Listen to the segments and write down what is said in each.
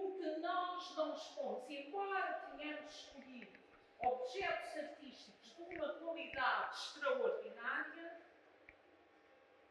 porque nós não expomos, embora tenhamos escolhido objetos artísticos de uma qualidade extraordinária,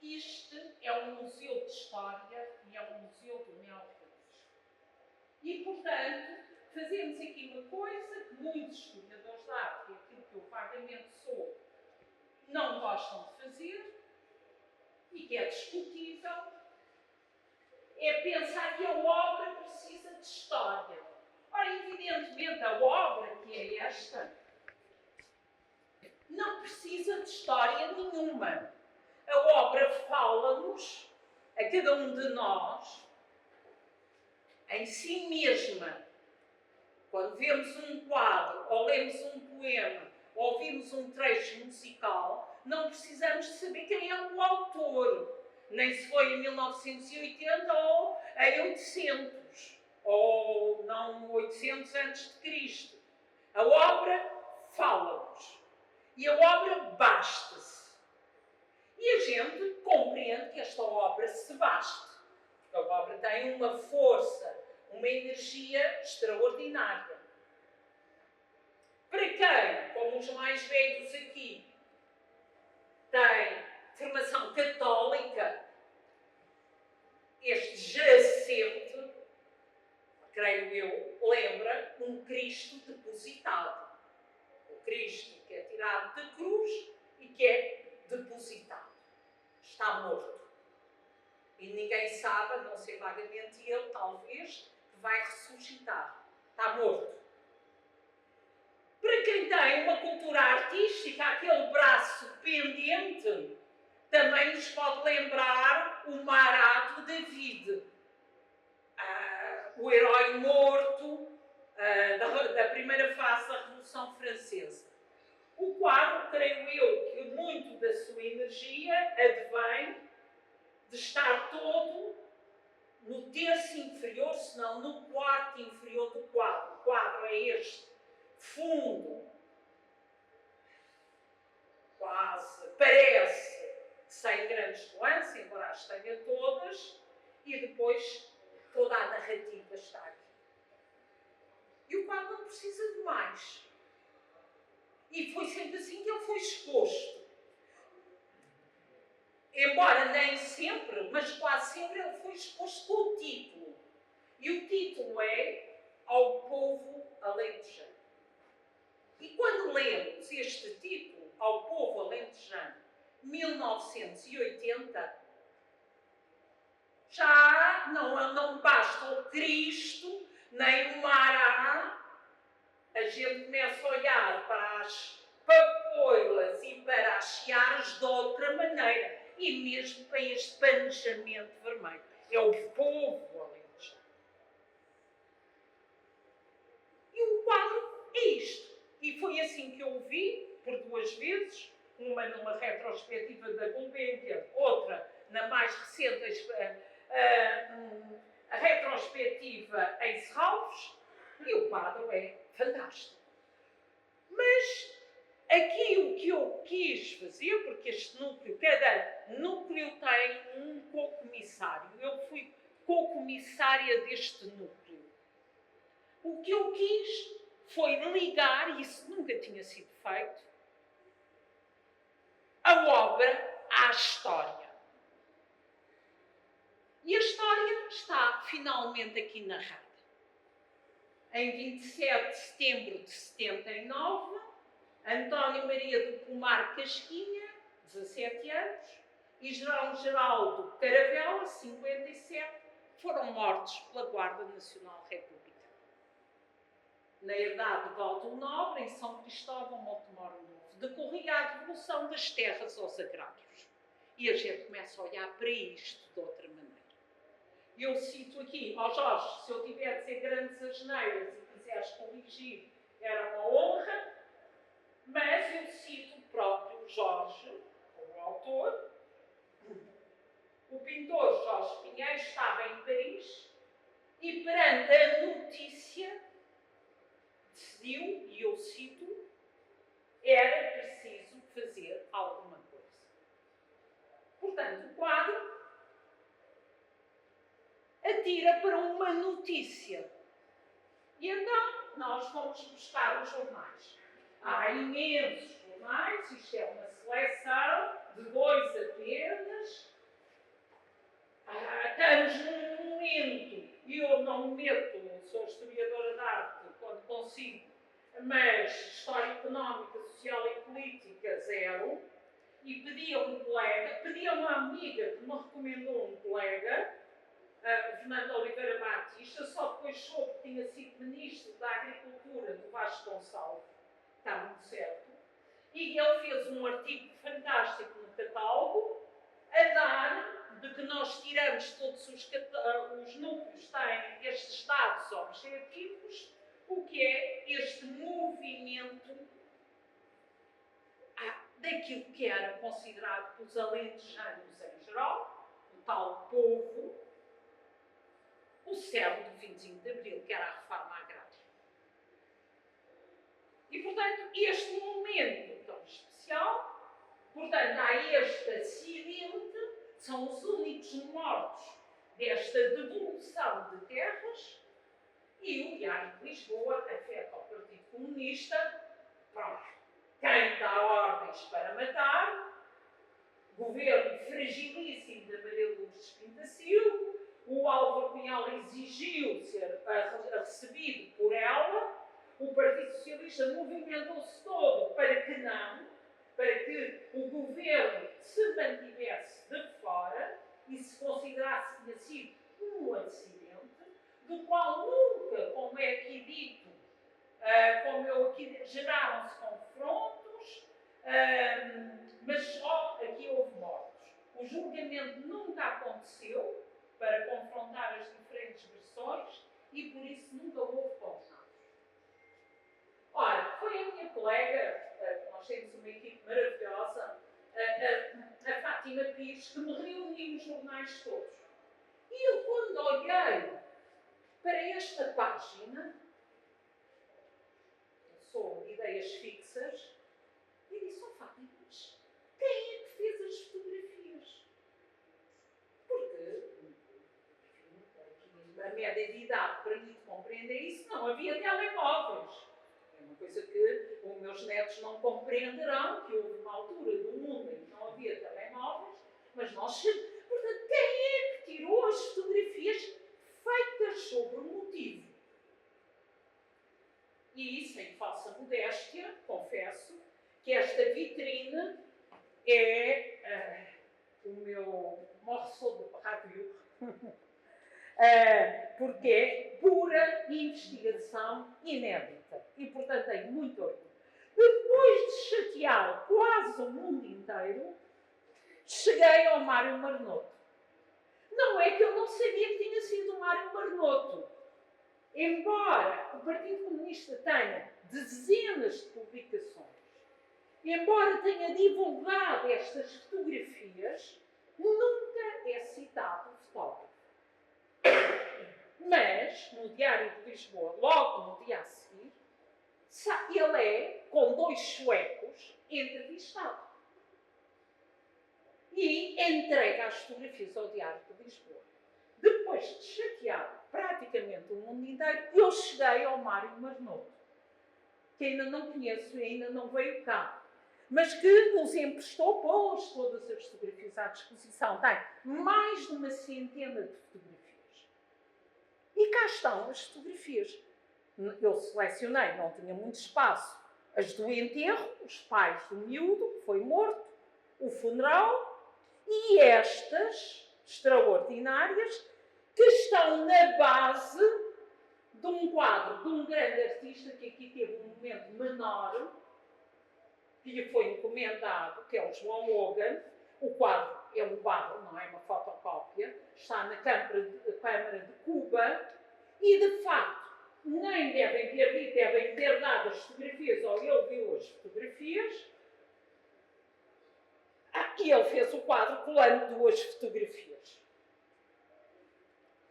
este é um museu de história e é um museu do neorrealismo. E, portanto, fazemos aqui uma coisa que muitos historiadores de arte, e aquilo que eu vagamente sou, não gostam de fazer, e que é discutível, é pensar que a obra precisa de história. Ora, evidentemente, a obra que é esta não precisa de história nenhuma. A obra fala-nos, a cada um de nós, em si mesma. Quando vemos um quadro, ou lemos um poema, ou ouvimos um trecho musical, não precisamos de saber quem é o autor. Nem se foi em 1980 ou em 800, ou não 800 a.C. A obra fala-nos. E a obra basta-se. E a gente compreende que esta obra se baste. Porque a obra tem uma força, uma energia extraordinária. Para quem, como os mais velhos aqui, tem formação católica, este jacente, creio eu, lembra um Cristo depositado. O Cristo que é tirado da cruz e que é depositado. Está morto. E ninguém sabe, a não ser vagamente ele, talvez, que vai ressuscitar. Está morto. Para quem tem uma cultura artística, aquele braço pendente, também nos pode lembrar o Marat de David, o herói morto da primeira fase da Revolução Francesa. O quadro, creio eu, que muito da sua energia advém de estar todo no terço inferior, se não no quarto inferior do quadro. O quadro é este, fundo, quase, parece, sem grande nuance, embora as tenha todas, e depois toda a narrativa está aqui. E o quadro não precisa de mais. E foi sempre assim que ele foi exposto. Embora nem sempre, mas quase sempre, ele foi exposto com o título. E o título é Ao Povo Alentejano. E quando lemos este título, Ao Povo Alentejano, 1980, já não basta o Cristo, nem o Mará. A gente começa a olhar para as papoilas e para as searas de outra maneira. E mesmo para este panejamento vermelho. É o povo alentejano. E o quadro é isto. E foi assim que eu o vi, por duas vezes. Uma numa retrospectiva da Gulbenkian, outra na mais recente, a retrospectiva em Serralves. E o quadro é fantástico. Mas aqui o que eu quis fazer, porque este núcleo, cada núcleo tem um co-comissário. Eu fui co-comissária deste núcleo. O que eu quis foi ligar, e isso nunca tinha sido feito, a obra à história. E a história está finalmente aqui narrada. Em 27 de setembro de 79, António Maria do Pomar Casquinha, 17 anos, e João Geraldo Caravela, 57, foram mortos pela Guarda Nacional Republicana. Na herdade de Valdo Nobre, em São Cristóvão, Montemor Novo, decorria a devolução das terras aos agrários. E a gente começa a olhar para isto de outra maneira. Eu cito aqui, Jorge, se eu tiver de dizer grandes asneiras e quiseres corrigir, era uma honra, mas eu cito o próprio Jorge, o autor. O pintor Jorge Pinheiro estava em Paris e, perante a notícia, decidiu, e eu cito, era preciso fazer alguma coisa. Portanto, o quadro atira para uma notícia. E então nós fomos buscar os jornais. Há imensos jornais, isto é uma seleção de 2 apenas. Estamos num momento, e eu não me meto, sou historiadora de arte quando consigo, mas História Económica, Social e Política, 0. E pedi a um colega, pedi a uma amiga que me recomendou um colega, Fernando Oliveira Batista, só depois soube que tinha sido Ministro da Agricultura do Vasco Gonçalves, está muito certo, e ele fez um artigo fantástico no catálogo, a dar de que nós tiramos todos os núcleos, têm estes dados objetivos, o que é este movimento daquilo que era considerado pelos alentejanos em geral, o tal povo, o cerne do 25 de Abril, que era a reforma agrária. E, portanto, este momento tão especial, portanto, há este acidente, são os únicos mortos desta devolução de terras, e o Diário de Lisboa afeta ao Partido Comunista, pronto. Quem dá ordens para matar, governo fragilíssimo de Maria Lourdes Pinto da Silva, o Álvaro Cunhal exigiu ser recebido por ela, o Partido Socialista movimentou-se todo para que o governo se mantivesse de fora e se considerasse que tinha sido um acidente, do qual nunca, como é aqui dito, geraram-se confrontos, mas só aqui houve mortos. O julgamento nunca aconteceu para confrontar as diferentes versões e por isso nunca houve condenados. Ora, foi a minha colega, nós temos uma equipe maravilhosa, a Fátima Pires, que me reuniu os jornais todos. E eu, quando olhei para esta página, sobre ideias fixas, e disse, Fátima, mas quem é que fez as fotografias? Porque, enfim, a média de idade para mim compreender isso, não havia telemóveis. É uma coisa que os meus netos não compreenderão, que houve uma altura do mundo em que não havia telemóveis, mas nós, portanto, quem é que tirou as fotografias feitas sobre o motivo? E, sem falsa modéstia, confesso que esta vitrine é o meu morceau de rádio, porque é pura investigação inédita. E, portanto, tenho muito orgulho. Depois de chatear quase o mundo inteiro, cheguei ao Mário Marnoto. Não é que eu não sabia que tinha sido o Mário Marnoto. Embora o Partido Comunista tenha dezenas de publicações, embora tenha divulgado estas fotografias, nunca é citado o fotógrafo. Mas, no Diário de Lisboa, logo no dia a seguir, ele é, com 2 suecos, entrevistado. E entrega as fotografias ao Diário de Lisboa. Depois de chatear praticamente o mundo inteiro, eu cheguei ao Mário Marnoto, que ainda não conheço e ainda não veio cá, mas que nos emprestou, pôs todas as fotografias à disposição. Tem mais de uma centena de fotografias. E cá estão as fotografias. Eu selecionei, não tinha muito espaço, as do enterro, os pais do miúdo, que foi morto, o funeral, e estas extraordinárias, que estão na base de um quadro de um grande artista que aqui teve um momento menor, que lhe foi encomendado, que é o João Logan. O quadro é um quadro, não é uma fotocópia, está na Câmara de Cuba, e de facto, nem devem ter dito, devem ter dado as fotografias, ou ele viu as fotografias, e ele fez o quadro colando 2 fotografias.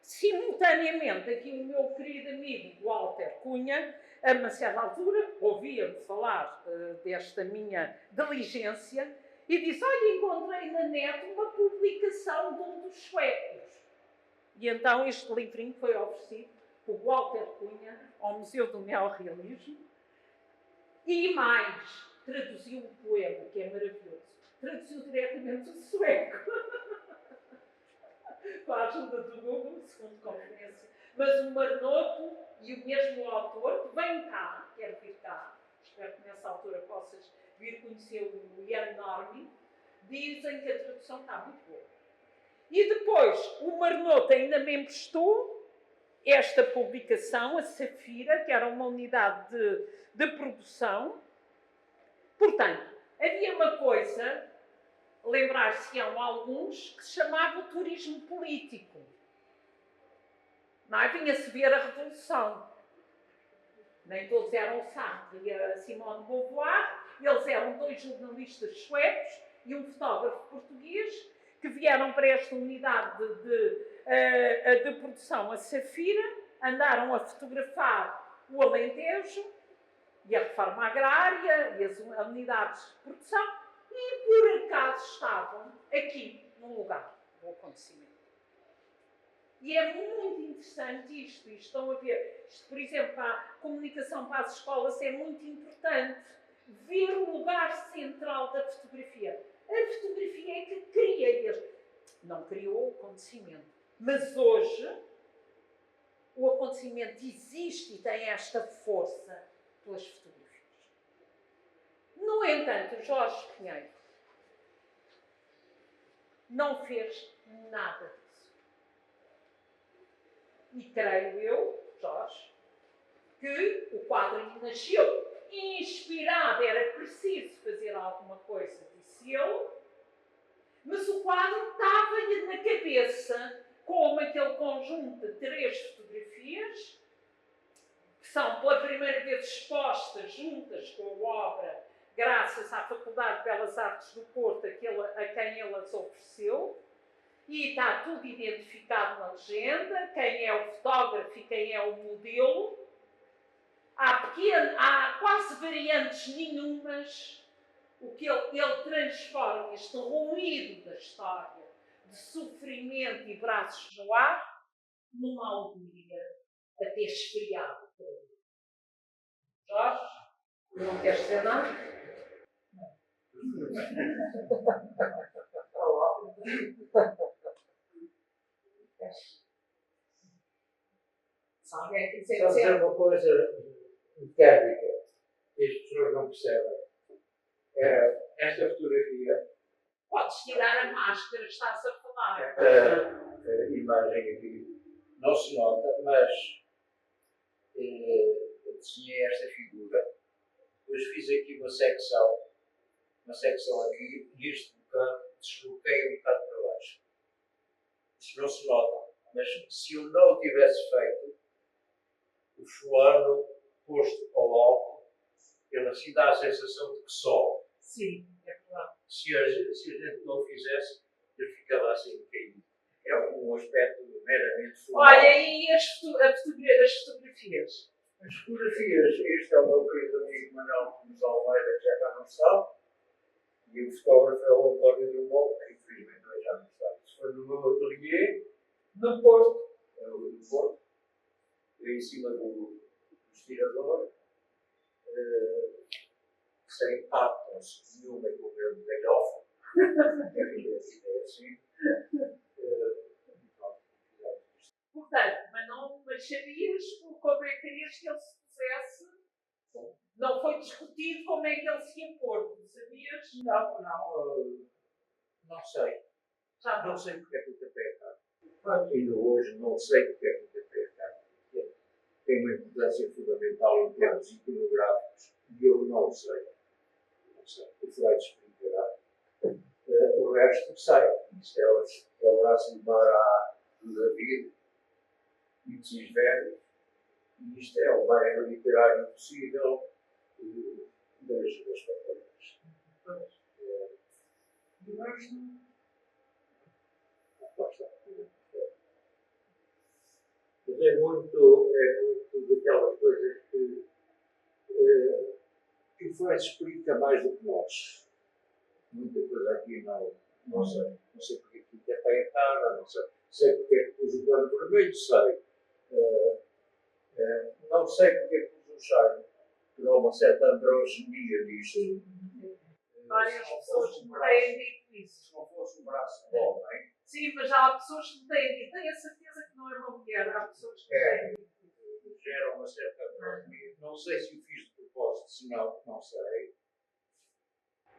Simultaneamente, aqui o meu querido amigo Walter Cunha, a uma certa altura, ouvia-me falar desta minha diligência e disse, olha, encontrei na net uma publicação de um dos suecos. E então este livrinho foi oferecido o Walter Cunha, ao Museu do Neorrealismo, e mais, traduziu o poema, que é maravilhoso. Traduziu diretamente do sueco. Com a ajuda do Google, segundo conferência. Mas o Marnoto e o mesmo autor, que vem cá, quer vir cá, espero que nessa altura possas vir conhecer o Ian Normi, dizem que a tradução está muito boa. E depois, o Marnoto ainda me emprestou esta publicação, a Safira, que era uma unidade de produção. Portanto, havia uma coisa, lembrar-se-ão alguns, que se chamava o turismo político. Não é? Vinha-se ver a Revolução. Nem todos eram o Sartre e a Simone de Beauvoir, eles eram 2 jornalistas suecos e um fotógrafo português que vieram para esta unidade de produção, a Safira, andaram a fotografar o Alentejo e a reforma agrária e as unidades de produção e, por acaso, estavam aqui, num lugar do acontecimento. E é muito interessante isto. Estão a ver, isto, por exemplo, para a comunicação para as escolas é muito importante ver o lugar central da fotografia. A fotografia é que cria este. Não criou o acontecimento. Mas hoje o acontecimento existe e tem esta força pelas fotografias. No entanto, Jorge Pinheiro não fez nada disso. E creio eu, Jorge, que o quadro nasceu inspirado, era preciso fazer alguma coisa, disse ele, mas o quadro estava-lhe na cabeça como aquele conjunto de 3 fotografias, que são pela primeira vez expostas juntas com a obra, graças à Faculdade de Belas Artes do Porto, a quem ele as ofereceu, e está tudo identificado na legenda, quem é o fotógrafo e quem é o modelo. Há quase variantes nenhumas, o que ele transforma este ruído da história de sofrimento e braços no ar numa alegria até esfriado. Jorge, não queres dizer nada? Se alguém quiser dizer uma coisa técnica que as pessoas não percebem. Esta fotografia. Podes tirar a máscara, estás a falar. A imagem aqui não se nota, mas desenhei esta figura. Depois fiz aqui uma secção aqui, e este bocado desloquei um bocado para baixo. Isto não se nota, mas se eu não o tivesse feito, o fulano posto ao alto, ele assim dá a sensação de que sobe. Sim, é verdade. Se a gente não o fizesse, ele ficava assim caído. É um aspecto meramente formal. Olha, e as fotografias? As fotografias, este é o meu querido amigo Manuel Gomes Almeida, que já cá não está, e o fotógrafo é o António Drummond, que infelizmente já não está. Isso foi no meu ateliê, no Porto, em cima do estirador, sem patos nenhuma com o meu galhofa. É assim. Portanto, mas sabias como é que querias que ele se pusesse? Não foi discutido como é que ele se ia pôr, sabias? Não sei. Já não sei porque é que o café está. Ainda hoje não sei porque é que o café está. Tem uma importância fundamental em termos iconográficos e eu não sei. Não sei. O Freud explicará. O resto sai. Isto é o braço de mar do David e de Cisvério. E isto é o mais literário possível das palavras. E o resto. Mas é muito daquelas coisas que o Freud explica mais do que nós. Muita coisa aqui não sei. Não sei porque aqui é para entrar, não sei. Sei porque é que pus o pano vermelho, sei. Não sei porque é que os usaram, que dá uma certa androginia nisto. Várias pessoas me têm dito isso. Se não fosse um braço de homem, Sim, mas há pessoas que me têm dito. Tenho a certeza que não é uma mulher. Há pessoas que me têm dito. gera uma certa androginia. Não sei se o fiz de propósito, se não sei.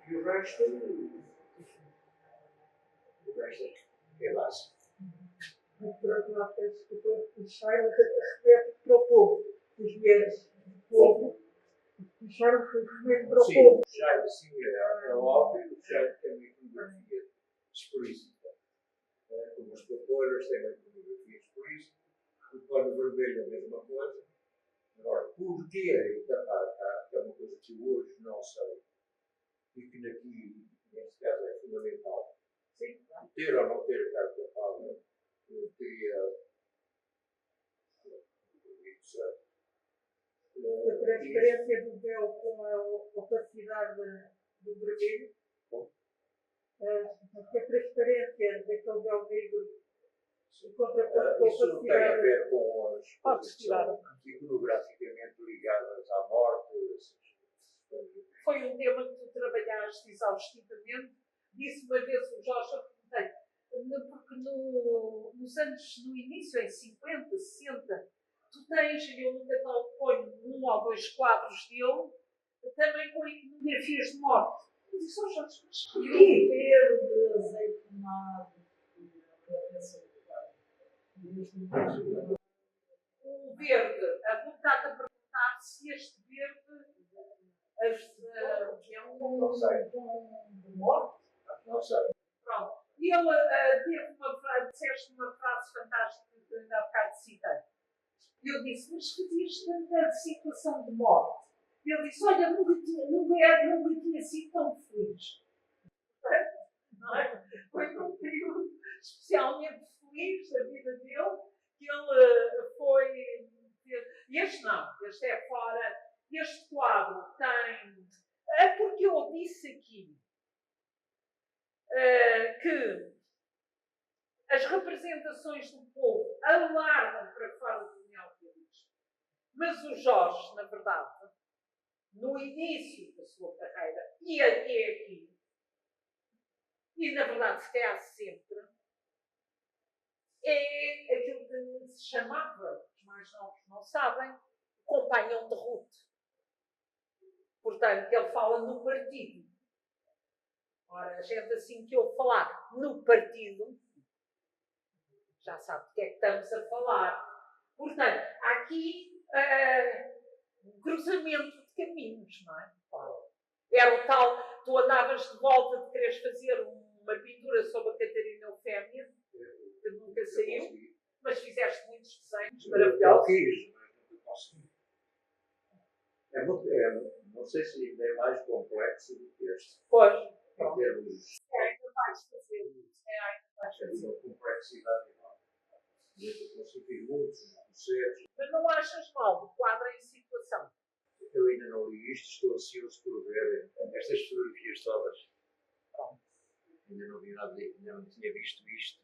E o resto é básico. Por outro lado, peço desculpa, puxaram respeito para o povo. As mulheres do povo puxaram respeito para o Sim, povo. já sim, é óbvio, já tem uma iconografia explícita. Como as papoiras têm uma iconografia explícita, o pano vermelho é a mesma coisa. Agora, porquê da carta, que é uma coisa que eu hoje não sei, e que aqui, neste caso, é fundamental, sim, ter ou não ter a carta paga, eu teria A transparência do véu com a opacidade do vermelho. A transparência daquele véu negro contraposto com a isso não tem a opacidade. ver com as coisas que tirar. são iconograficamente ligadas à morte. Foi um tema que tu trabalhaste exaustivamente. Disse uma vez o Jorge, eu perguntei, porque no início, em 50, 60, tu tens, eu no catálogo ponho 1 ou 2 quadros dele, também com iconografias de morte. Eu disse, oh Jorge, mas porquê? Verde, azeitonado. O verde, a vontade a perguntar se este verde é um Não sei. de morte. Não sei. Pronto. E ele teve uma frase, disseste uma frase fantástica que eu ainda há bocado citei. Eu disse, mas fazias tanta situação de morte. Ele disse, olha, nunca tinha sido tão feliz. Não é? Foi num período especialmente feliz da vida dele que ele foi. Este não, este é fora. Este quadro tem. É porque eu disse aqui que as representações do povo alargam para fora do neorrealismo. Mas o Jorge, na verdade, no início da sua carreira e até aqui, e na verdade se calhar sempre, é aquilo que se chamava, os mais novos não sabem, companhão de Ruth. Portanto, ele fala no partido. Ora, a gente assim que eu falar no partido, já sabe do que é que estamos a falar. Portanto, há aqui um cruzamento de caminhos, não é? Era o tal, tu andavas de volta de quereres fazer uma pintura sobre a Catarina Eufémia, que nunca saiu, mas fizeste muitos desenhos maravilhosos. Eu quis, mas nunca consegui. Não sei se ainda é mais complexo do que este. Pois. Em termos Ainda vais fazer. Ainda vais de fazer. uma complexidade enorme. Eu consegui muitos processos. Mas não achas mal o quadro em situação? Eu ainda não li isto, estou ansioso por ver estas fotografias todas. Ainda não vi nada, ainda não tinha visto isto.